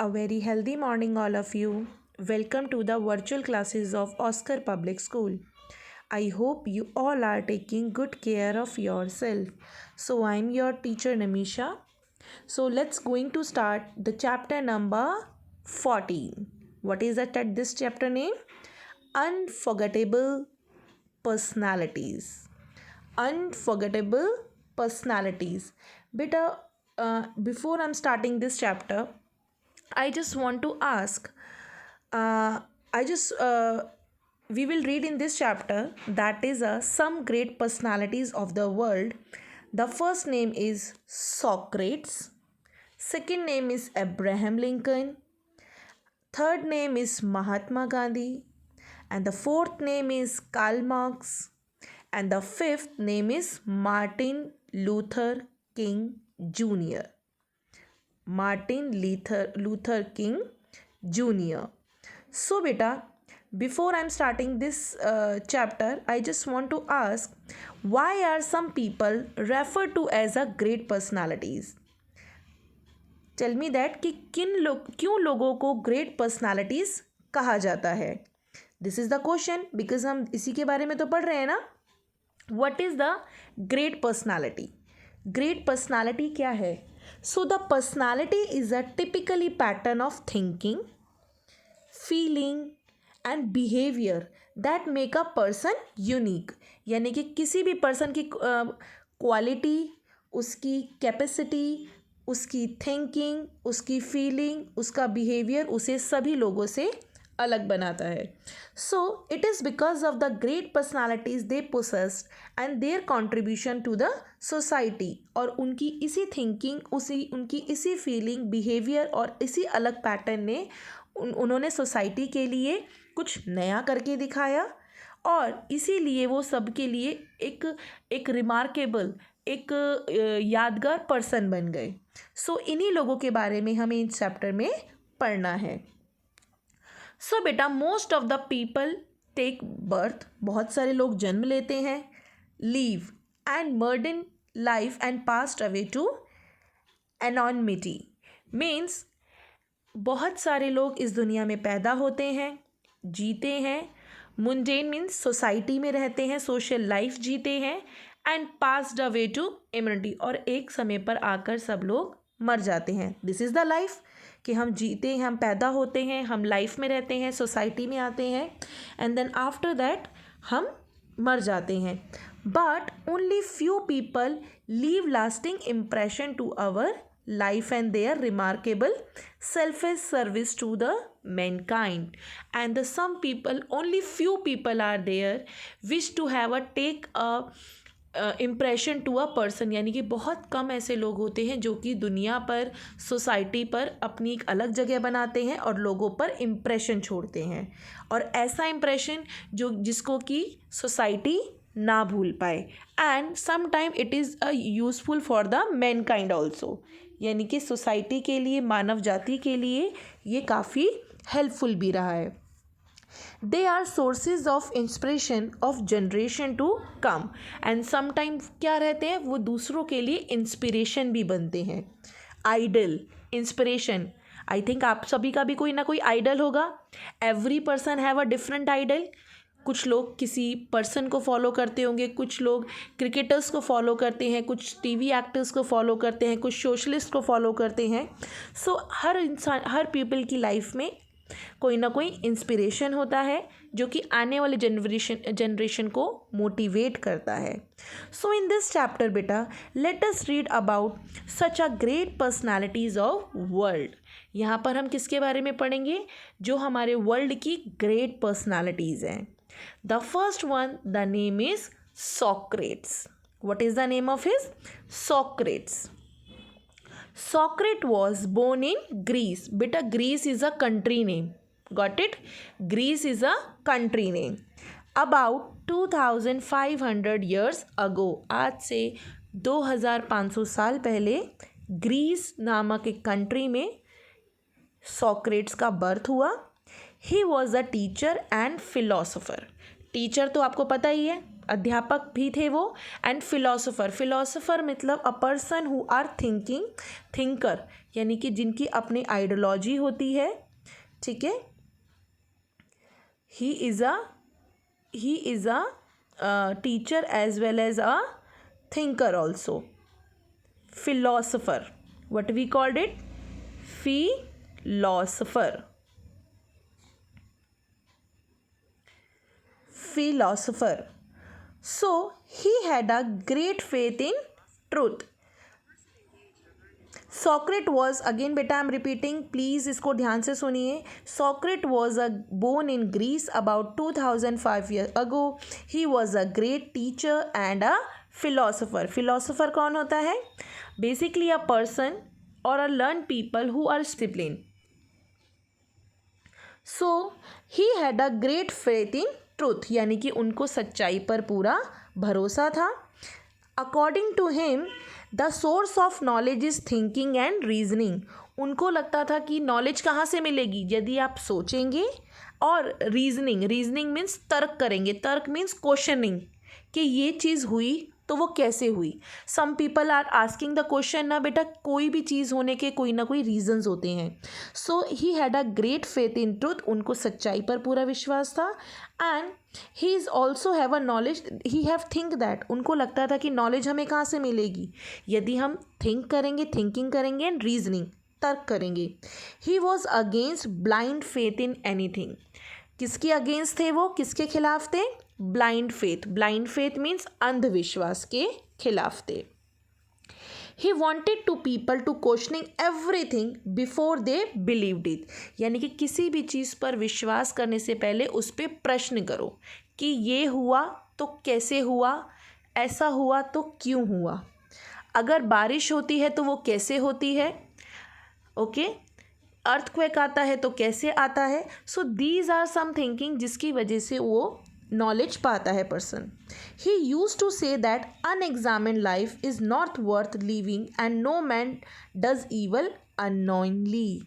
A very healthy morning, all of you. Welcome to the virtual classes of Oscar Public School. I hope you all are taking good care of yourself. So I'm your teacher Namisha. So let's going to start the chapter number 14. What is that at this chapter name? Unforgettable personalities. Unforgettable personalities. Beta, before I'm starting this chapter, I just want to ask. I just we will read in this chapter that is some great personalities of the world. The first name is Socrates. Second name is Abraham Lincoln. Third name is Mahatma Gandhi. And the fourth name is Karl Marx. And the fifth name is Martin Luther King Jr. Martin Luther King Jr. So beta, before I'm starting this chapter, I just want to ask, why are some people referred to as a great personalities? Tell me that कि क्यों लोगों को great personalities कहा जाता है? This is the question because हम इसी के बारे में तो पढ़ रहे हैं ना. What is the great personality? Great personality क्या है? So the personality is a typically pattern of thinking, feeling and behavior that make a person unique. यानी कि किसी भी पर्सन की क्वालिटी, उसकी कैपेसिटी, उसकी थिंकिंग, उसकी फीलिंग, उसका बिहेवियर उसे सभी लोगों से अलग बनाता है. So it is because of the great personalities they possessed and their contribution to the society. और उनकी इसी थिंकिंग, उनकी इसी फीलिंग, बिहेवियर और इसी अलग पैटर्न ने उन्होंने सोसाइटी के लिए कुछ नया करके दिखाया और इसीलिए वो सबके लिए एक रिमार्केबल, एक यादगार पर्सन बन गए. सो इन्हीं लोगों के बारे में हमें इस चैप्टर में पढ़ना है. सो बेटा, most of the people take birth. बहुत सारे लोग जन्म लेते हैं. Live and mundane life and passed away to anonymity. Means बहुत सारे लोग इस दुनिया में पैदा होते हैं, जीते हैं. मुंडेन मीन्स सोसाइटी में रहते हैं, सोशल लाइफ जीते हैं. And passed away to immunity, और एक समय पर आकर सब लोग मर जाते हैं. दिस इज़ द लाइफ कि हम जीते हैं, हम पैदा होते हैं, हम लाइफ में रहते हैं, सोसाइटी में आते हैं एंड देन आफ्टर दैट हम मर जाते हैं. But only few people leave lasting impression to our life and their remarkable selfless service to the mankind. And some people, only few people are there wish to have a take a impression to a person. यानी कि बहुत कम ऐसे लोग होते हैं जो कि दुनिया पर, सोसाइटी पर अपनी एक अलग जगह बनाते हैं और लोगों पर इम्प्रेशन छोड़ते हैं. और ऐसा इम्प्रेशन जिसको कि सोसाइटी ना भूल पाए. And some time it is a useful for the mankind also. यानी कि सोसाइटी के लिए, मानव जाति के लिए ये काफ़ी हेल्पफुल भी रहा है. They are sources of inspiration of generation to come. And sometime क्या रहते हैं, वो दूसरों के लिए इंस्पिरेशन भी बनते हैं. Idol, inspiration. आई थिंक आप सभी का भी कोई ना कोई आइडल होगा. Every person have a different idol. कुछ लोग किसी पर्सन को फॉलो करते होंगे, कुछ लोग क्रिकेटर्स को फॉलो करते हैं, कुछ टीवी एक्टर्स को फॉलो करते हैं, कुछ सोशलिस्ट को फॉलो करते हैं. सो हर इंसान, हर पीपल की लाइफ में कोई ना कोई इंस्पिरेशन होता है जो कि आने वाले जनरेशन को मोटिवेट करता है. सो इन दिस चैप्टर बेटा, let us read about such a great personalities of world. यहाँ पर हम किसके बारे में पढ़ेंगे? जो हमारे वर्ल्ड की ग्रेट पर्सनालिटीज़ हैं. The first one, the name is Socrates. What is the name of his? Socrates. Socrates was born in Greece. Beta, Greece is a country name. Got it? Greece is a country name. About 2500 years ago. आज से 2500 साल पहले Greece नामक एक country में Socrates का birth हुआ. He was a teacher and philosopher. Teacher तो आपको पता ही है, अध्यापक भी थे वो, एंड फिलोसोफर, फिलोसोफर मतलब a person who are thinking, thinker यानी कि जिनकी अपनी आइडियोलॉजी होती है, ठीक है। He is a teacher as well as a thinker also, philosopher, what we called it, philosopher. So he had a great faith in truth. Socrates was, again बेटा I am repeating, please इसको ध्यान से सुनिए. Socrates was born in Greece about 2005 years ago. He was a great teacher and a philosopher. Philosopher कौन होता है? Basically a person or a learned people who are disciplined. So he had a great faith in truth, यानी कि उनको सच्चाई पर पूरा भरोसा था. According to him, the source of knowledge is thinking and reasoning. उनको लगता था कि नॉलेज कहाँ से मिलेगी, यदि आप सोचेंगे, और रीजनिंग मीन्स तर्क करेंगे, तर्क मीन्स क्वेश्चनिंग, कि ये चीज़ हुई तो वो कैसे हुई. Some people are asking the question ना बेटा, कोई भी चीज़ होने के कोई ना कोई रीजंस होते हैं. So he had a great faith in truth, उनको सच्चाई पर पूरा विश्वास था. And he is also have a knowledge, he have think that, उनको लगता था कि नॉलेज हमें कहाँ से मिलेगी, यदि हम थिंक करेंगे, थिंकिंग करेंगे एंड रीजनिंग, तर्क करेंगे. He was against blind faith in anything. किसके अगेंस्ट थे वो, किसके खिलाफ थे? Blind faith. Blind faith means अंधविश्वास के खिलाफ थे. He wanted to people to questioning everything before they believed it, यानी कि किसी भी चीज़ पर विश्वास करने से पहले उस पर प्रश्न करो कि ये हुआ तो कैसे हुआ, ऐसा हुआ तो क्यों हुआ, अगर बारिश होती है तो वो कैसे होती है, ओके, अर्थक्वेक आता है तो कैसे आता है. So these are some thinking जिसकी वजह से वो नॉलेज पाता है person. He use to say that unexamined life is not worth living and no man does evil unknowingly.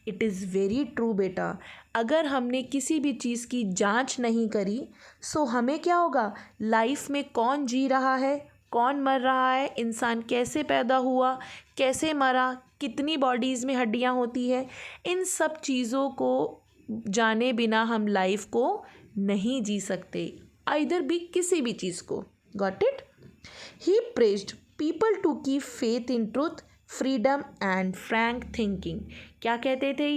It is very true बेटा. अगर हमने किसी भी चीज़ की जांच नहीं करी, सो हमें क्या होगा, लाइफ में कौन जी रहा है, कौन मर रहा है, इंसान कैसे पैदा हुआ, कैसे मरा, कितनी बॉडीज़ में हड्डियाँ होती है, इन सब चीज़ों को जाने बिना हम लाइफ को नहीं जी सकते, आइदर भी किसी भी चीज़ को. Got it. He praised people to keep faith in truth, freedom and frank thinking. क्या कहते थे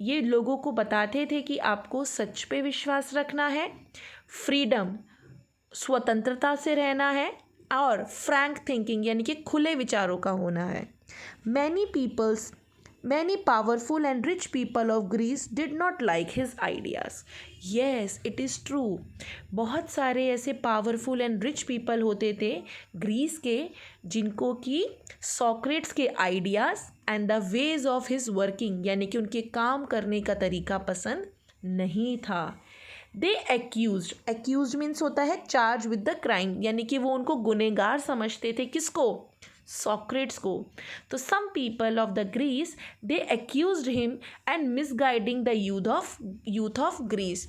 ये लोगों को बताते थे कि आपको सच पे विश्वास रखना है, फ्रीडम स्वतंत्रता से रहना है, और फ्रैंक थिंकिंग यानी कि खुले विचारों का होना है. Many powerful and rich people of Greece did not like his ideas. Yes, it is true. बहुत सारे ऐसे पावरफुल एंड रिच पीपल होते थे ग्रीस के, जिनको कि सॉक्रेट्स के ideas and the ways of his working यानी कि उनके काम करने का तरीका पसंद नहीं था. दे एक्यूज्ड मीन्स होता है चार्ज विद द क्राइम, यानी कि वो उनको गुनहगार समझते थे. किसको? सॉक्रेट्स को. तो some people of the Greece they accused him and misguiding the youth of Greece.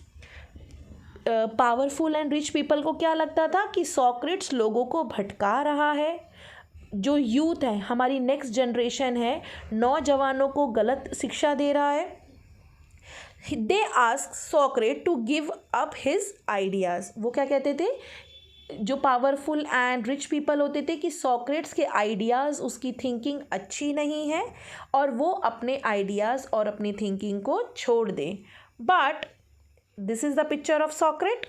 Powerful and rich people को क्या लगता था कि सॉक्रेट्स लोगों को भटका रहा है, जो यूथ है, हमारी नेक्स्ट जनरेशन है, नौजवानों को गलत शिक्षा दे रहा है. They ask Socrates to give up his ideas. वो क्या कहते थे, जो पावरफुल एंड रिच पीपल होते थे, कि सॉक्रेट्स के आइडियाज़, उसकी थिंकिंग अच्छी नहीं है और वो अपने आइडियाज़ और अपनी थिंकिंग को छोड़ दें. But this is the picture of Socrates.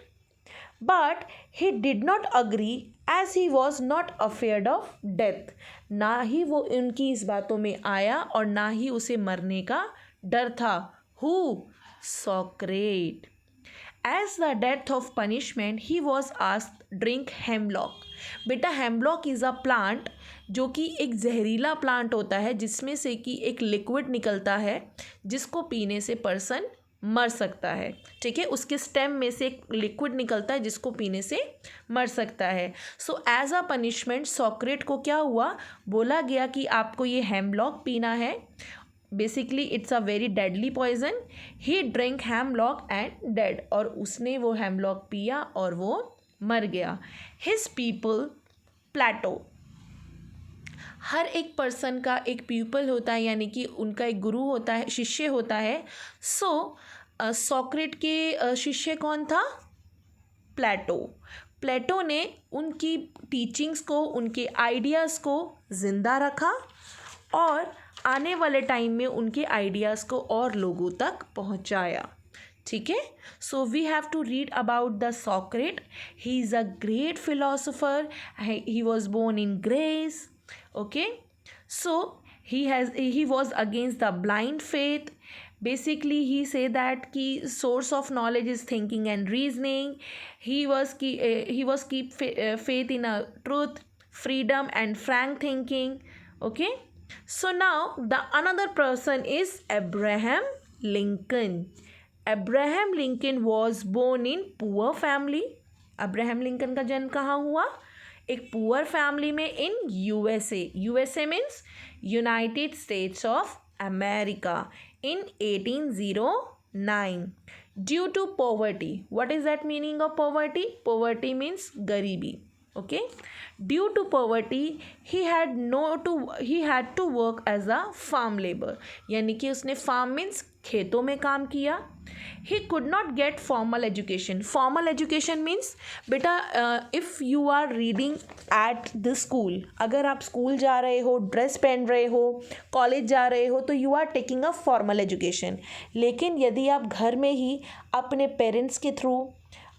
But he did not agree as he was not afraid of death. ना ही वो उनकी इस बातों में आया और ना ही उसे मरने का डर था. Who? Socrates. As the death of punishment, he was asked drink hemlock. बेटा hemlock is a plant जो कि एक जहरीला प्लांट होता है, जिसमें से कि एक लिक्विड निकलता है जिसको पीने से पर्सन मर सकता है. ठीक है, उसके स्टेम में से एक लिक्विड निकलता है जिसको पीने से मर सकता है. सो एज अ पनिशमेंट सॉक्रेट को क्या हुआ, बोला गया कि आपको ये हेमलॉक पीना है. Basically it's a very deadly poison. He drink hemlock and dead, और उसने वो हेमलॉक पिया और वो मर गया. हिज पीपल, प्लेटो. हर एक पर्सन का एक पीपल होता है, यानी कि उनका एक गुरु होता है, शिष्य होता है. सो सॉक्रेट के शिष्य कौन था? प्लेटो. प्लेटो ने उनकी टीचिंग्स को, उनके आइडियाज़ को ज़िंदा रखा और आने वाले टाइम में उनके आइडियाज़ को और लोगों तक पहुंचाया. ठीक है. So we have to read about the Socrates. He is a great philosopher. He was born in Greece. Okay. So he was against the blind faith. Basically he say that ki source of knowledge is thinking and reasoning. He was keep faith in a truth, freedom and frank thinking. Okay. So now the another person is Abraham Lincoln. Abraham Lincoln was born in poor family. Abraham Lincoln का जन्म कहाँ हुआ? एक poor family में in USA. USA means United states of America in 1809 due to poverty. What is that meaning of poverty? Poverty means garibi. Okay. Due to poverty he had to work as a farm labor. यानी कि उसने farm means खेतों में काम किया. He could not get formal education. Formal education means बेटा if you are reading at the school, अगर आप स्कूल जा रहे हो, ड्रेस पहन रहे हो, कॉलेज जा रहे हो, तो you are taking a formal education. लेकिन यदि आप घर में ही अपने पेरेंट्स के थ्रू,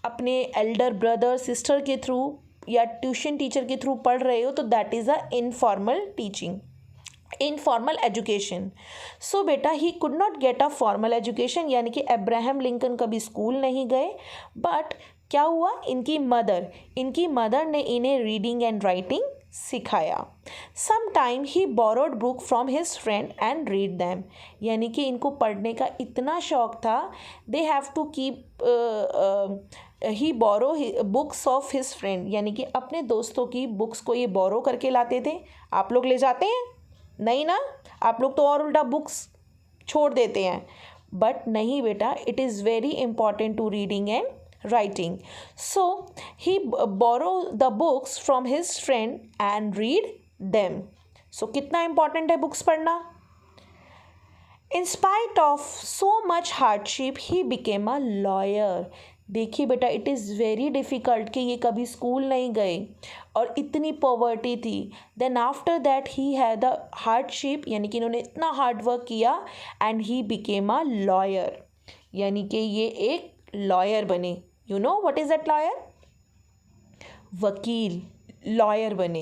अपने एल्डर ब्रदर सिस्टर के थ्रू या ट्यूशन टीचर के थ्रू पढ़ रहे हो, तो that is a informal teaching, informal education. So बेटा he could not get a formal education, यानी कि अब्राहम लिंकन कभी स्कूल नहीं गए. बट क्या हुआ? इनकी मदर ने इन्हें रीडिंग एंड राइटिंग सिखाया. Some time he borrowed book from his friend and read them. यानी कि इनको पढ़ने का इतना शौक था. They have to keep he borrow books of his friend, यानी कि अपने दोस्तों की बुक्स को ये बोरो करके लाते थे. आप लोग ले जाते हैं? नहीं ना. आप लोग तो और उल्टा बुक्स छोड़ देते हैं. बट नहीं बेटा, it is very important to reading and writing. So he borrow the books from his friend and read them. So कितना important है बुक्स पढ़ना. In spite of so much hardship he became a lawyer. देखिए बेटा, it is very difficult कि ये कभी school नहीं गए और इतनी पॉवर्टी थी. Then after that he had the hardship, यानी कि इन्होंने इतना हार्ड वर्क किया and he became a lawyer, यानी कि ये एक लॉयर बने. You know what is that lawyer? वकील, लॉयर बने.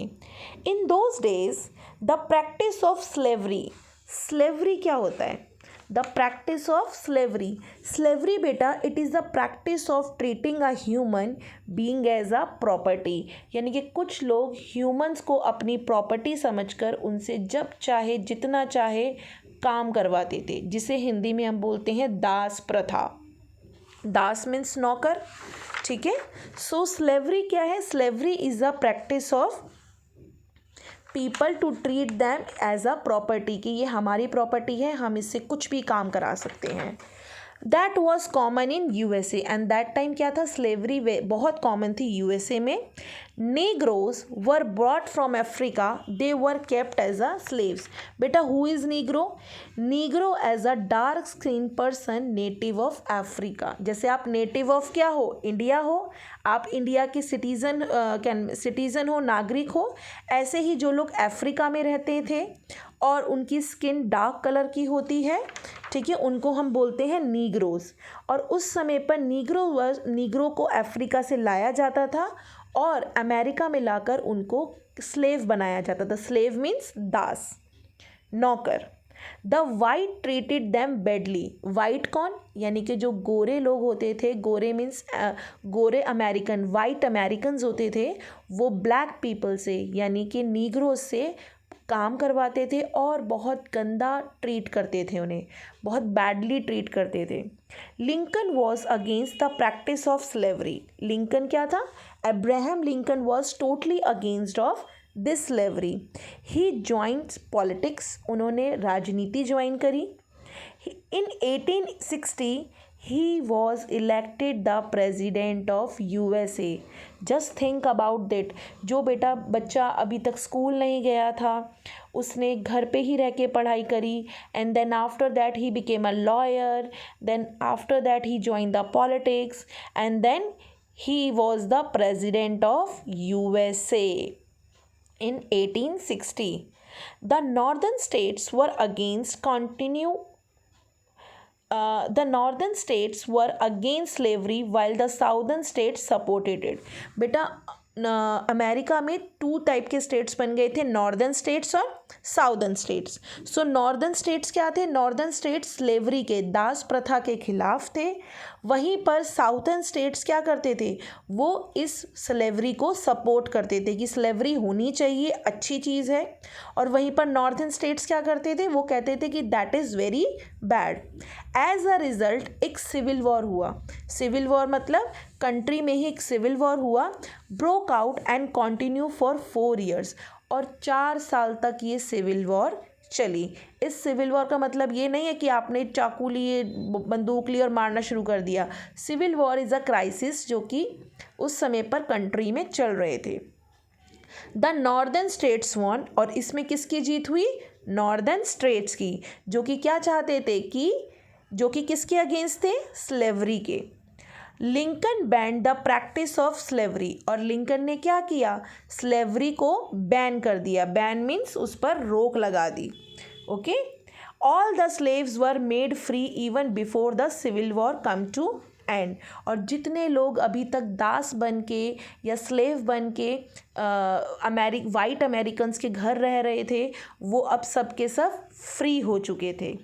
In those days the practice of slavery. Slavery क्या होता है? The practice of slavery. Slavery बेटा, it is the practice of treating a human being as a property. यानी कि कुछ लोग ह्यूमंस को अपनी प्रॉपर्टी समझकर उनसे जब चाहे जितना चाहे काम करवाते थे, जिसे हिंदी में हम बोलते हैं दास प्रथा. दास मीन्स नौकर. ठीक है. सो स्लेवरी क्या है? Slavery is a practice of people to treat them as a property, कि ये हमारी प्रॉपर्टी है, हम इससे कुछ भी काम करा सकते हैं. That was common in USA. And that time क्या था? स्लेवरी बहुत कॉमन थी यूएसए में. Negroes were brought from Africa. They were kept as a slaves. बेटा who is negro? Negro as a dark skin person native of Africa. जैसे आप native of क्या हो? इंडिया हो. आप इंडिया के सिटीज़न हो, नागरिक हो. ऐसे ही जो लोग अफ्रीका में रहते थे और उनकी स्किन डार्क कलर की होती है, ठीक है, उनको हम बोलते हैं नीग्रोज. और उस समय पर नीग्रो को अफ्रीका से लाया जाता था और अमेरिका में लाकर उनको स्लेव बनाया जाता था. स्लेव मीन्स दास, नौकर. The white treated them badly. White कौन? यानी कि जो गोरे लोग होते थे, गोरे मीन्स गोरे अमेरिकन, वाइट अमेरिकन्स होते थे, वो ब्लैक पीपल से यानी कि नीग्रोज से काम करवाते थे और बहुत गंदा ट्रीट करते थे, उन्हें बहुत बैडली ट्रीट करते थे. Lincoln was against the practice of slavery. Lincoln क्या था? Abraham Lincoln was totally against of this slavery. He joint politics. उन्होंने राजनीति ज्वाइन करी. इन 1860 he was elected the president of USA. Just think about that. जो बच्चा अभी तक school नहीं गया था, उसने घर पे ही रह के पढ़ाई करी, and then after that he became a lawyer, then after that he joined the politics, and then he was the president of USA in 1860. The northern states were against the northern states were against slavery while the southern states supported it. बेटा America में 2 type के states बन गए थे, northern states और southern states. सो northern states क्या थे? Northern states slavery के, दास प्रथा के खिलाफ थे. वहीं पर साउदर्न स्टेट्स क्या करते थे? वो इस स्लेवरी को सपोर्ट करते थे कि स्लेवरी होनी चाहिए, अच्छी चीज़ है. और वहीं पर नॉर्दर्न स्टेट्स क्या करते थे? वो कहते थे कि that is very bad. As a result एक सिविल वॉर हुआ. सिविल वॉर मतलब कंट्री में ही एक सिविल वॉर हुआ. Broke out and continue for 4 years. और 4 साल तक ये सिविल वॉर चली. इस सिविल वॉर का मतलब ये नहीं है कि आपने चाकू लिए, बंदूक ली और मारना शुरू कर दिया. Civil war is a crisis जो कि उस समय पर कंट्री में चल रहे थे. The northern states won. और इसमें किसकी जीत हुई? नॉर्दर्न स्टेट्स की, जो कि क्या चाहते थे कि जो कि किसके अगेंस्ट थे? स्लेवरी के. Lincoln band the practice of slavery. और लिंकन ने क्या किया? स्लेवरी को बैन कर दिया. बैन मीन्स उस पर रोक लगा दी. Okay. All the slaves were made free even before the civil war come to end. और जितने लोग अभी तक दास बन के या स्लेव बन के वाइट अमेरिकन्स के घर रह रहे थे, वो अब सब के सब फ्री हो चुके थे.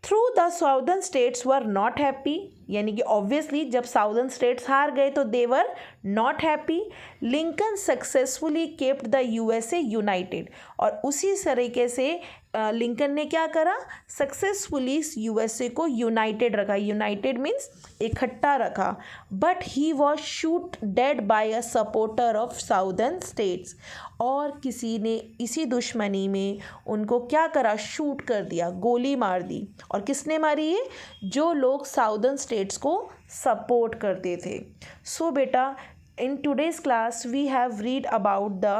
Through the southern states were not happy. यानी कि ऑब्वियसली जब साउदर्न स्टेट्स हार गए तो they were not happy. Lincoln successfully kept the USA united. और उसी तरीके से लिंकन ने क्या करा? सक्सेसफुली यूएसए को यूनाइटेड रखा. यूनाइटेड मीन्स इकट्ठा रखा. But he was shoot dead by a supporter of southern states. और किसी ने इसी दुश्मनी में उनको क्या करा? शूट कर दिया, गोली मार दी. और किसने मारी ये? जो लोग साउदर्न स्टेट्स को सपोर्ट करते थे. सो बेटा, in today's class we have read about the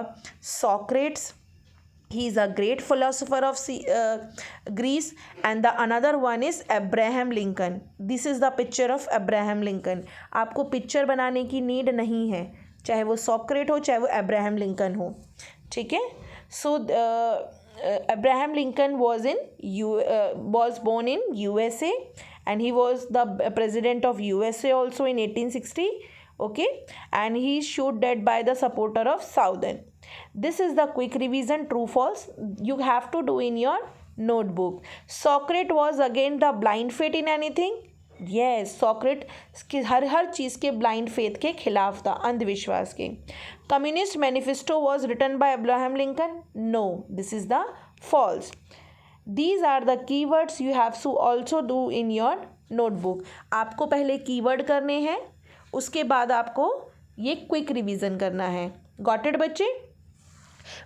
Socrates. He is a great philosopher of Greece, and the another one is Abraham Lincoln. This is the picture of Abraham Lincoln. आपको picture बनाने की need नहीं है, चाहे वो सॉक्रेट हो चाहे वो अब्राहम लिंकन हो. ठीक है. सो Abraham Lincoln was born in USA, and he was the president of USA also in 1860. Okay, and he is shot dead by the supporter of Southern. This is the quick revision, true false. You have to do in your notebook. Socrates was against the blind faith in anything. Yes, Socrates हर चीज़ के blind faith के खिलाफ था, अंधविश्वास के. Communist manifesto was written by Abraham Lincoln. No, this is the false. These are the keywords you have to also do in your notebook. आपको पहले keyword करने हैं, उसके बाद आपको ये क्विक रिवीजन करना है. गॉट इट बच्चे?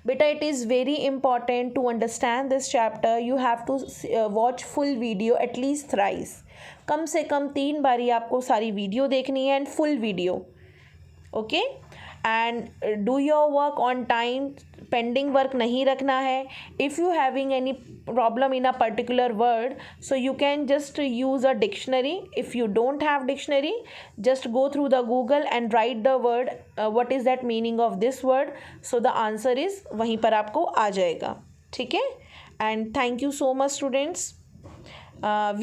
बेटा, it is very important to understand this chapter. You have to watch full video at least thrice. कम से कम 3 बारी आपको सारी वीडियो देखनी है, and full video. Okay. And do your work on time. Pending work नहीं रखना है. If you having any problem in a particular word, so you can just use a dictionary. If you don't have dictionary, just go through the Google and write the word, what is that meaning of this word. So the answer is वहीं पर आपको आ जाएगा. ठीक है. And thank you so much students.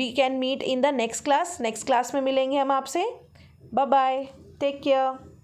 We can meet in the next class. Next class में मिलेंगे हम आपसे. Bye bye. Take care.